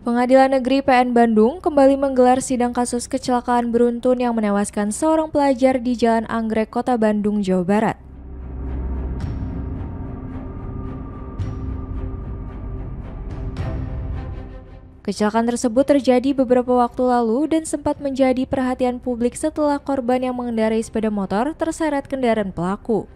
Pengadilan Negeri PN Bandung kembali menggelar sidang kasus kecelakaan beruntun yang menewaskan seorang pelajar di Jalan Anggrek, Kota Bandung, Jawa Barat. Kecelakaan tersebut terjadi beberapa waktu lalu dan sempat menjadi perhatian publik setelah korban yang mengendarai sepeda motor terseret kendaraan pelaku.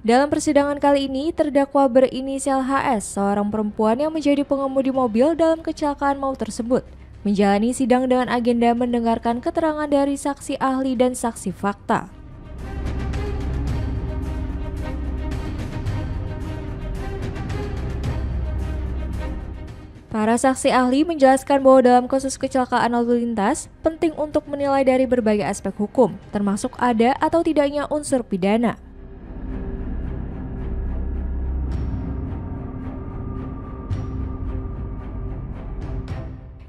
Dalam persidangan kali ini, terdakwa berinisial HS, seorang perempuan yang menjadi pengemudi mobil dalam kecelakaan maut tersebut, menjalani sidang dengan agenda mendengarkan keterangan dari saksi ahli dan saksi fakta. Para saksi ahli menjelaskan bahwa dalam kasus kecelakaan lalu lintas, penting untuk menilai dari berbagai aspek hukum, termasuk ada atau tidaknya unsur pidana.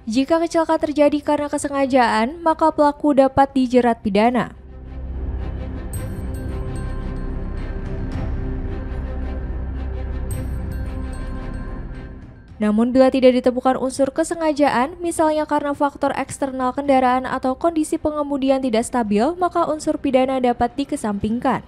Jika kecelakaan terjadi karena kesengajaan, maka pelaku dapat dijerat pidana. Namun bila tidak ditemukan unsur kesengajaan, misalnya karena faktor eksternal kendaraan atau kondisi pengemudian tidak stabil, maka unsur pidana dapat dikesampingkan.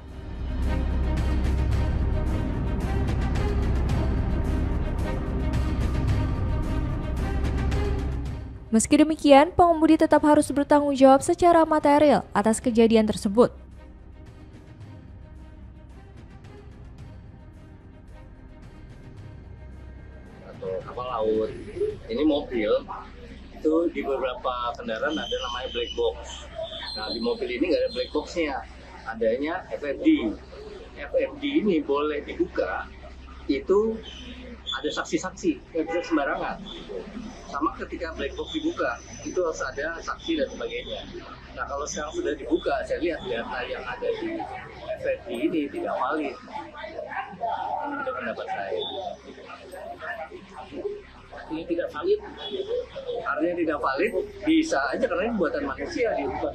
Meski demikian, pengemudi tetap harus bertanggung jawab secara material atas kejadian tersebut. Atau kapal laut. Ini mobil itu di beberapa kendaraan ada namanya black box. Nah, di mobil ini nggak ada black boxnya, adanya FFD. FFD ini boleh dibuka itu ada saksi-saksi, nggak bisa sembarangan. Sama ketika black box dibuka, itu harus ada saksi dan sebagainya. Nah, kalau sekarang sudah dibuka, saya lihat data yang ada di FFD ini tidak valid. Itu pendapat saya. Ini tidak valid, artinya tidak valid, bisa aja karena ini buatan manusia diubah.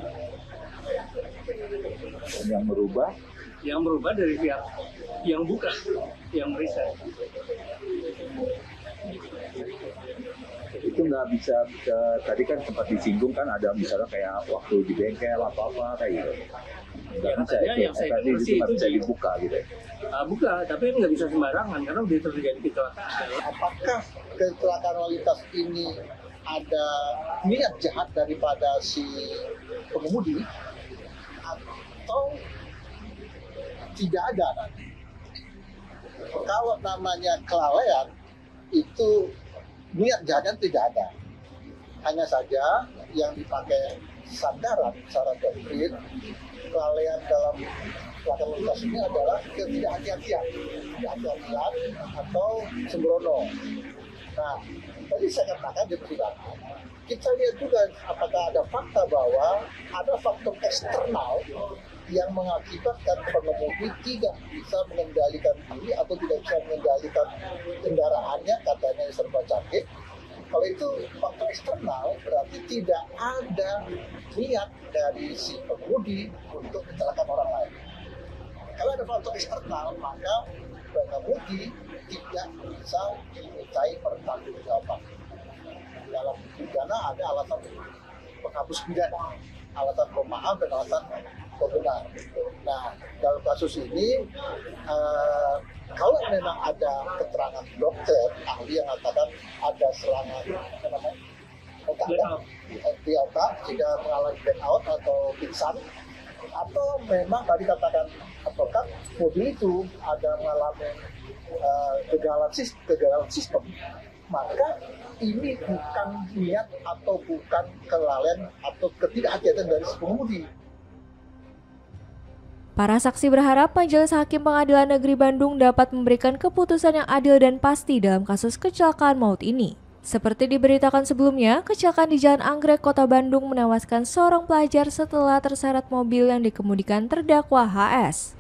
Yang berubah dari pihak yang buka, yang riset. Itu nggak bisa, tadi kan sempat disinggung kan ada misalnya kayak waktu di bengkel atau apa kayak gitu. Nggak bisa, yang saya dengar sih itu bisa dibuka gitu. Buka, tapi nggak bisa sembarangan karena udah terjadi kecelakaan. Apakah kecelakaan lalu lintas ini ada niat jahat daripada si pengemudi atau tidak ada? Kalau namanya kelalaian itu niat jahatnya tidak ada, hanya saja yang dipakai sandaran secara doktrin kelalaian dalam kecelakaan lalu lintas ini adalah ketidakhati-hatian atau sembrono. Nah, tadi saya katakan di persidangan, kita lihat juga apakah ada fakta bahwa ada faktor eksternal yang mengakibatkan pengemudi tidak bisa mengendalikan diri atau tidak bisa mengendalikan kendaraannya, katanya serba canggih. Kalau itu faktor eksternal, berarti tidak ada niat dari si pengemudi untuk mencelakakan orang lain. Kalau ada faktor eksternal, maka pengemudi tidak bisa dimintai pertanggungjawaban. Dalam pidana ada alasan penghapus pidana, alasan pemaaf dan alasan pembenar. Nah, dalam kasus ini kalau memang ada keterangan dokter ahli yang mengatakan ada serangan di otak sehingga mengalami burnout atau pingsan, atau memang tadi katakan advokat mobil itu ada mengalami kegagalan sistem, maka ini bukan niat atau bukan kelalaian atau ketidakhati-hatian dari si pengemudi. Para saksi berharap Majelis Hakim Pengadilan Negeri Bandung dapat memberikan keputusan yang adil dan pasti dalam kasus kecelakaan maut ini. Seperti diberitakan sebelumnya, kecelakaan di Jalan Anggrek, Kota Bandung menewaskan seorang pelajar setelah terseret mobil yang dikemudikan terdakwa HS.